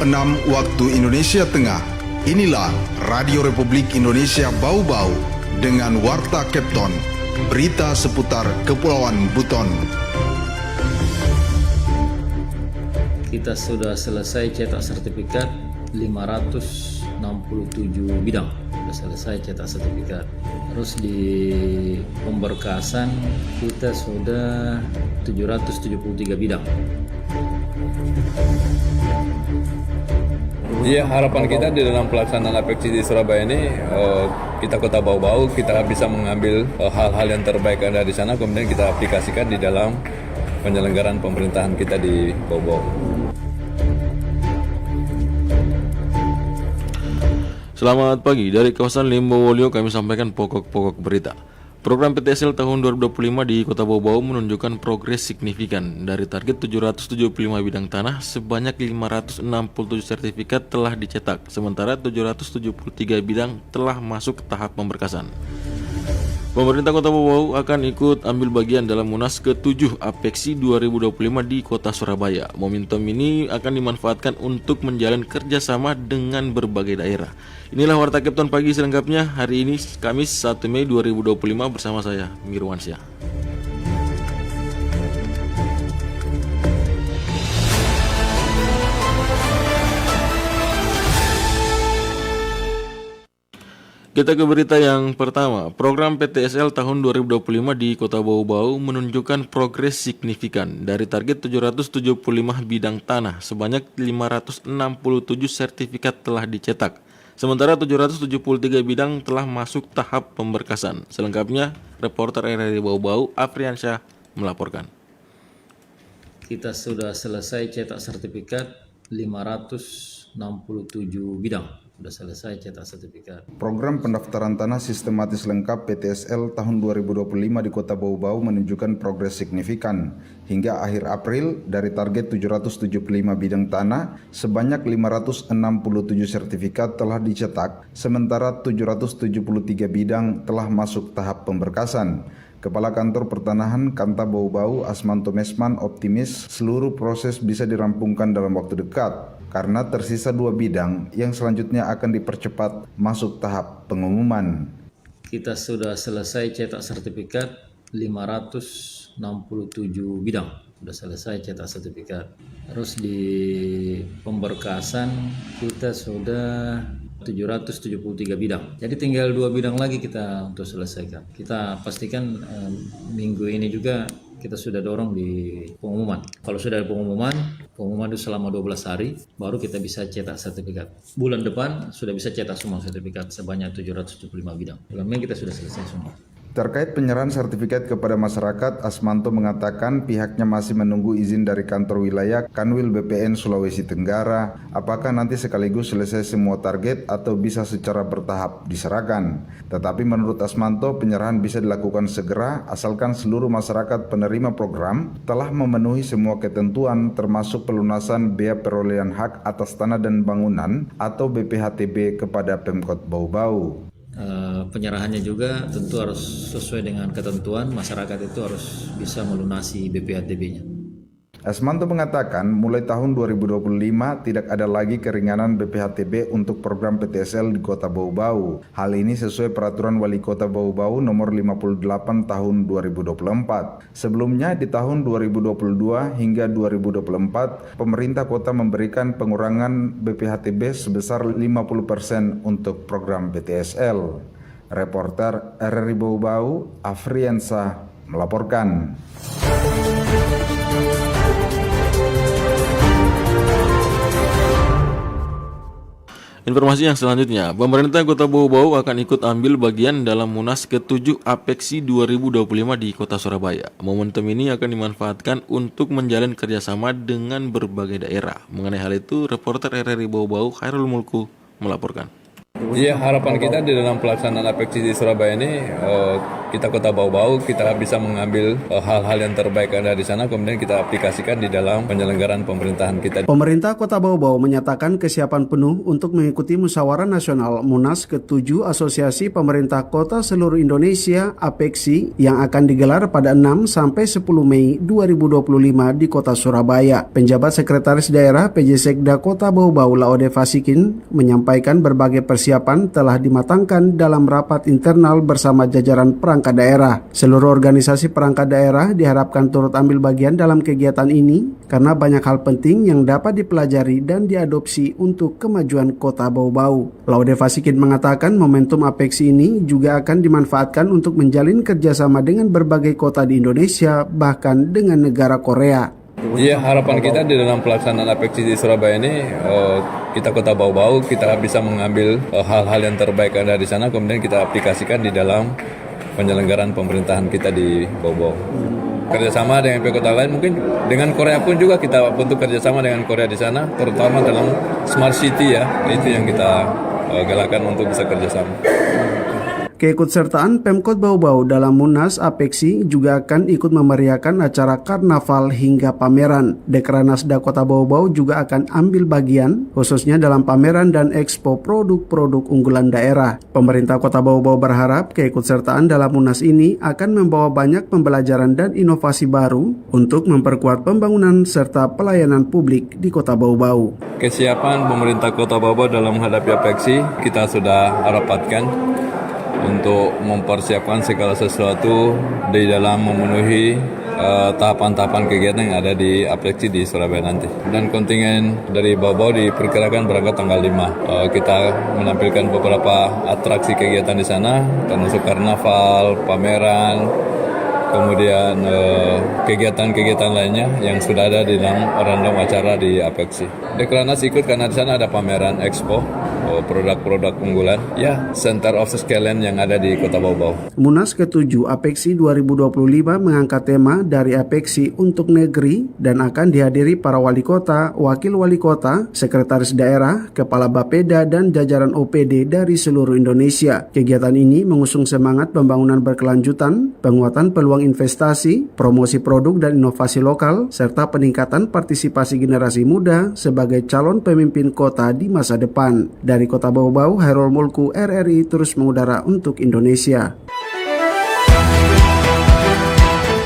6 waktu Indonesia Tengah. Inilah Radio Republik Indonesia Bau-Bau dengan Warta Kepton, berita seputar Kepulauan Buton. Kita sudah selesai cetak sertifikat 567 bidang. Sudah selesai cetak sertifikat. Terus di pemberkasan kita sudah 773 bidang. Iya, harapan kita di dalam pelaksanaan APEKSI di Surabaya ini, kita Kota Bau-Bau, kita bisa mengambil hal-hal yang terbaik ada di sana, kemudian kita aplikasikan di dalam penyelenggaraan pemerintahan kita di Bau-Bau. Selamat pagi, dari kawasan Limbowolio kami sampaikan pokok-pokok berita. Program PTSL tahun 2025 di Kota Bau-Bau menunjukkan progres signifikan. Dari target 775 bidang tanah, sebanyak 567 sertifikat telah dicetak, sementara 773 bidang telah masuk ke tahap pemberkasan. Pemerintah Kota Bau-Bau akan ikut ambil bagian dalam Munas ke-7 APEKSI 2025 di Kota Surabaya. Momentum ini akan dimanfaatkan untuk menjalin kerjasama dengan berbagai daerah. Inilah Warta Kepton pagi selengkapnya hari ini Kamis 1 Mei 2025 bersama saya, Mirwansyah. Kita ke berita yang pertama. Program PTSL tahun 2025 di Kota Bau-Bau menunjukkan progres signifikan. Dari target 775 bidang tanah, sebanyak 567 sertifikat telah dicetak. Sementara 773 bidang telah masuk tahap pemberkasan. Selengkapnya, reporter RRI Bau-Bau, Afriansyah melaporkan. Kita sudah selesai cetak sertifikat 567 bidang. Sudah selesai cetak sertifikat. Program pendaftaran tanah sistematis lengkap PTSL tahun 2025 di Kota Bau-Bau menunjukkan progres signifikan. Hingga akhir April, dari target 775 bidang tanah, sebanyak 567 sertifikat telah dicetak, sementara 773 bidang telah masuk tahap pemberkasan. Kepala Kantor Pertanahan Kanta Bau-Bau, Asmanto Mesman, optimis seluruh proses bisa dirampungkan dalam waktu dekat, karena tersisa 2 bidang yang selanjutnya akan dipercepat masuk tahap pengumuman. Kita sudah selesai cetak sertifikat 567 bidang. Sudah selesai cetak sertifikat. Terus di pemberkasan kita sudah 773 bidang. Jadi tinggal 2 bidang lagi kita untuk selesaikan. Kita pastikan minggu ini juga kita sudah dorong di pengumuman. Kalau sudah ada pengumuman itu selama 12 hari, baru kita bisa cetak sertifikat. Bulan depan sudah bisa cetak semua sertifikat sebanyak 775 bidang. Bulan Mei kita sudah selesai semua. Terkait penyerahan sertifikat kepada masyarakat, Asmanto mengatakan pihaknya masih menunggu izin dari kantor wilayah Kanwil BPN Sulawesi Tenggara. Apakah nanti sekaligus selesai semua target atau bisa secara bertahap diserahkan. Tetapi menurut Asmanto, penyerahan bisa dilakukan segera asalkan seluruh masyarakat penerima program telah memenuhi semua ketentuan termasuk pelunasan biaya perolehan hak atas tanah dan bangunan atau BPHTB kepada Pemkot Bau-Bau. Penyerahannya juga tentu harus sesuai dengan ketentuan, masyarakat itu harus bisa melunasi BPHTB-nya. Asmanto mengatakan mulai tahun 2025 tidak ada lagi keringanan BPHTB untuk program PTSL di Kota Bau-Bau. Hal ini sesuai peraturan Wali Kota Bau-Bau nomor 58 tahun 2024. Sebelumnya di tahun 2022 hingga 2024, pemerintah kota memberikan pengurangan BPHTB sebesar 50% untuk program PTSL. Reporter RRI Bau-Bau, Afriansyah melaporkan. Informasi yang selanjutnya, pemerintah Kota Bau-Bau akan ikut ambil bagian dalam Munas ke-7 APEKSI 2025 di Kota Surabaya. Momentum ini akan dimanfaatkan untuk menjalin kerjasama dengan berbagai daerah. Mengenai hal itu, reporter RRI Bau-Bau Khairul Mulku melaporkan. Iya, harapan kita di dalam pelaksanaan APEXI di Surabaya ini, kita Kota Bau-Bau, kita bisa mengambil hal-hal yang terbaik ada di sana, kemudian kita aplikasikan di dalam penyelenggaraan pemerintahan kita. Pemerintah Kota Bau-Bau menyatakan kesiapan penuh untuk mengikuti Musyawarah Nasional Munas ke-7 Asosiasi Pemerintah Kota Seluruh Indonesia (APEXI) yang akan digelar pada 6 sampai 10 Mei 2025 di Kota Surabaya. Penjabat Sekretaris Daerah PJ Sekda Kota Bau-Bau Laode Fasikin menyampaikan berbagai persiapan telah dimatangkan dalam rapat internal bersama jajaran perangkat daerah. Seluruh organisasi perangkat daerah diharapkan turut ambil bagian dalam kegiatan ini karena banyak hal penting yang dapat dipelajari dan diadopsi untuk kemajuan Kota Bau-Bau. Laode Fasikin mengatakan momentum APEXI ini juga akan dimanfaatkan untuk menjalin kerjasama dengan berbagai kota di Indonesia, bahkan dengan negara Korea. Iya, harapan kita di dalam pelaksanaan APEXI di Surabaya ini, kita Kota Bau-Bau, kita bisa mengambil hal-hal yang terbaik ada di sana, kemudian kita aplikasikan di dalam penyelenggaraan pemerintahan kita di Bau-Bau. Kerjasama dengan pihak kota lain, mungkin dengan Korea pun juga kita bentuk kerjasama dengan Korea di sana, terutama dalam Smart City ya, itu yang kita galakan untuk bisa kerjasama. Keikutsertaan Pemkot Bau-Bau dalam Munas APEXI juga akan ikut memeriahkan acara karnaval hingga pameran. Dekranasda Kota Bau-Bau juga akan ambil bagian, khususnya dalam pameran dan ekspo produk-produk unggulan daerah. Pemerintah Kota Bau-Bau berharap keikutsertaan dalam Munas ini akan membawa banyak pembelajaran dan inovasi baru untuk memperkuat pembangunan serta pelayanan publik di Kota Bau-Bau. Kesiapan pemerintah Kota Bau-Bau dalam menghadapi APEXI kita sudah rapatkan untuk mempersiapkan segala sesuatu di dalam memenuhi tahapan-tahapan kegiatan yang ada di APEXI di Surabaya nanti. Dan kontingen dari Bau-Bau diperkirakan berangkat tanggal 5. Kita menampilkan beberapa atraksi kegiatan di sana, termasuk karnaval, pameran, kemudian kegiatan-kegiatan lainnya yang sudah ada di dalam random acara di APEXI. Deklarasi ikut karena di sana ada pameran expo, produk-produk unggulan, ya center of excellence yang ada di Kota Bau-Bau. Munas ke-7 APEXI 2025 mengangkat tema dari APEXI untuk negeri dan akan dihadiri para wali kota, wakil wali kota, sekretaris daerah, kepala Bapeda dan jajaran OPD dari seluruh Indonesia. Kegiatan ini mengusung semangat pembangunan berkelanjutan, penguatan peluang investasi, promosi produk dan inovasi lokal, serta peningkatan partisipasi generasi muda sebagai calon pemimpin kota di masa depan. Dari Kota Bau-Bau, Hairul Mulku, RRI terus mengudara untuk Indonesia.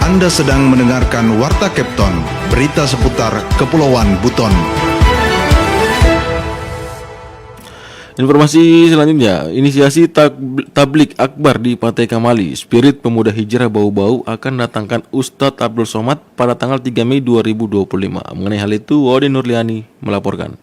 Anda sedang mendengarkan Warta Kepton, berita seputar Kepulauan Buton. Informasi selanjutnya, inisiasi tablik akbar di Pantai Kamali, Spirit Pemuda Hijrah Bau-Bau akan datangkan Ustadz Abdul Somad pada tanggal 3 Mei 2025. Mengenai hal itu, Wode Nurliani melaporkan.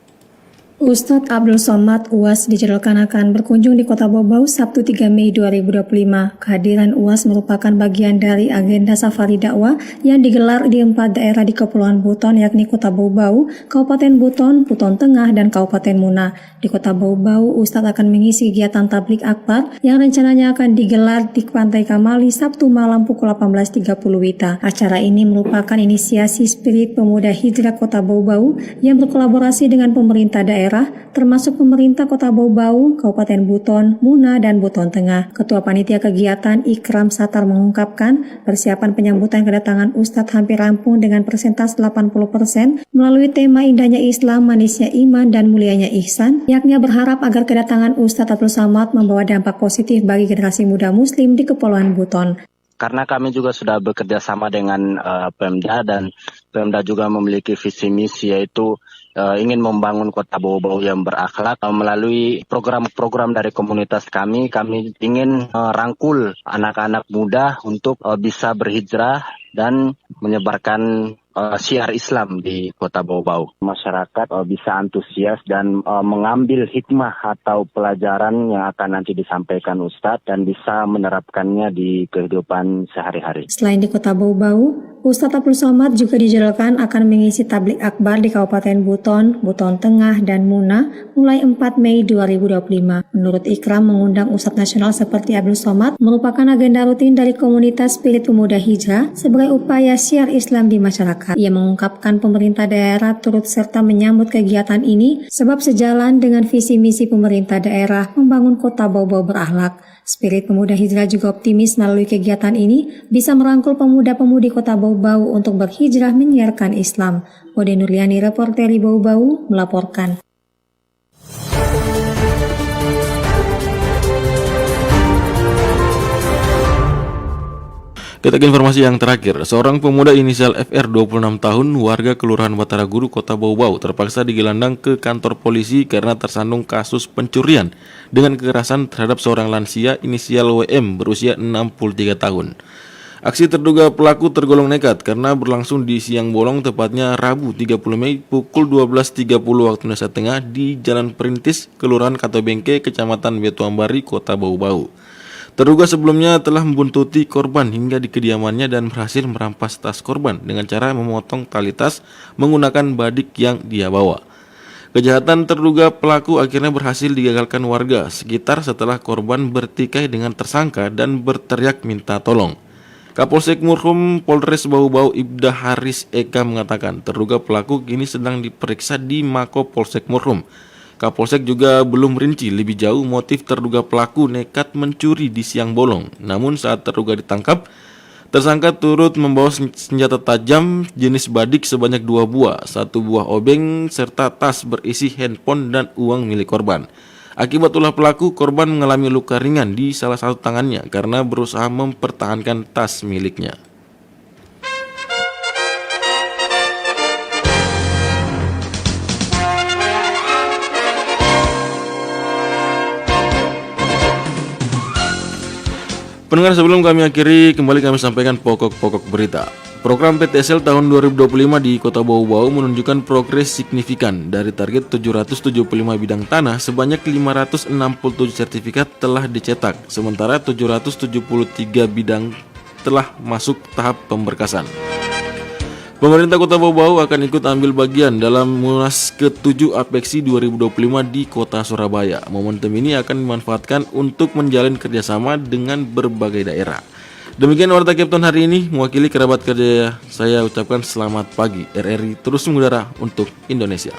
Ustadz Abdul Somad UAS dijadwalkan akan berkunjung di Kota Bau-Bau Sabtu 3 Mei 2025. Kehadiran UAS merupakan bagian dari agenda safari dakwah yang digelar di 4 daerah di Kepulauan Buton, yakni Kota Bau-Bau, Kabupaten Buton, Buton Tengah, dan Kabupaten Muna. Di Kota Bau-Bau, Ustadz akan mengisi kegiatan tablik akbar yang rencananya akan digelar di Pantai Kamali Sabtu malam pukul 18.30 WITA. Acara ini merupakan inisiasi Spirit Pemuda Hijrah Kota Bau-Bau yang berkolaborasi dengan pemerintah daerah, termasuk pemerintah Kota Bau-Bau, Kabupaten Buton, Muna, dan Buton Tengah. Ketua Panitia Kegiatan Ikram Satar mengungkapkan persiapan penyambutan kedatangan Ustadz hampir rampung dengan persentase 80% melalui tema indahnya Islam, manisnya iman, dan mulianya ihsan, yakni berharap agar kedatangan Ustadz Abdul Somad membawa dampak positif bagi generasi muda Muslim di Kepulauan Buton. Karena kami juga sudah bekerja sama dengan Pemda, dan Pemda juga memiliki visi misi, yaitu ingin membangun Kota Bau-Bau yang berakhlak. Melalui program-program dari komunitas kami ingin rangkul anak-anak muda untuk bisa berhijrah dan menyebarkan syiar Islam di Kota Bau-Bau. Masyarakat bisa antusias dan mengambil hikmah atau pelajaran yang akan nanti disampaikan Ustadz dan bisa menerapkannya di kehidupan sehari-hari. Selain di Kota Bau-Bau, Ustadz Abdul Somad juga dijadwalkan akan mengisi tablik akbar di Kabupaten Buton, Buton Tengah, dan Muna mulai 4 Mei 2025. Menurut Ikram, mengundang Ustadz nasional seperti Abdul Somad merupakan agenda rutin dari komunitas Spirit Pemuda Hijrah sebagai upaya syiar Islam di masyarakat. Ia mengungkapkan pemerintah daerah turut serta menyambut kegiatan ini sebab sejalan dengan visi misi pemerintah daerah membangun kota Bau-Bau berakhlak. Spirit Pemuda Hijrah juga optimis melalui kegiatan ini bisa merangkul pemuda-pemudi kota Bau-Bau untuk berhijrah menyiarkan Islam. Ode Nurliani, reporter di Bau-Bau, melaporkan. Kita ke informasi yang terakhir. Seorang pemuda inisial FR 26 tahun warga Kelurahan Batara Guru Kota Bau-Bau terpaksa digelandang ke kantor polisi karena tersandung kasus pencurian dengan kekerasan terhadap seorang lansia inisial WM berusia 63 tahun. Aksi terduga pelaku tergolong nekat karena berlangsung di siang bolong, tepatnya Rabu 30 Mei pukul 12.30 waktu Indonesia Tengah di Jalan Perintis, Kelurahan Katobengke, Kecamatan Betuambari, Kota Bau-Bau. Terduga sebelumnya telah membuntuti korban hingga di kediamannya dan berhasil merampas tas korban dengan cara memotong tali tas menggunakan badik yang dia bawa. Kejahatan terduga pelaku akhirnya berhasil digagalkan warga sekitar setelah korban bertikai dengan tersangka dan berteriak minta tolong. Kapolsek Murhum Polres Bau-Bau Ibda Haris Eka mengatakan terduga pelaku kini sedang diperiksa di Mako Polsek Murhum. Kapolsek juga belum rinci lebih jauh motif terduga pelaku nekat mencuri di siang bolong. Namun saat terduga ditangkap, tersangka turut membawa senjata tajam jenis badik sebanyak 2 buah, 1 buah obeng, serta tas berisi handphone dan uang milik korban. Akibat ulah pelaku, korban mengalami luka ringan di salah satu tangannya karena berusaha mempertahankan tas miliknya. Pendengar, sebelum kami akhiri, kembali kami sampaikan pokok-pokok berita. Program PTSL tahun 2025 di Kota Bau-Bau menunjukkan progres signifikan. Dari target 775 bidang tanah, sebanyak 567 sertifikat telah dicetak, sementara 773 bidang telah masuk tahap pemberkasan. Pemerintah Kota Bau-Bau akan ikut ambil bagian dalam Munas ke-7 APEKSI 2025 di Kota Surabaya. Momentum ini akan dimanfaatkan untuk menjalin kerjasama dengan berbagai daerah. Demikian Warta Kapten hari ini, mewakili kerabat kerja saya ucapkan selamat pagi. RRI terus mengudara untuk Indonesia.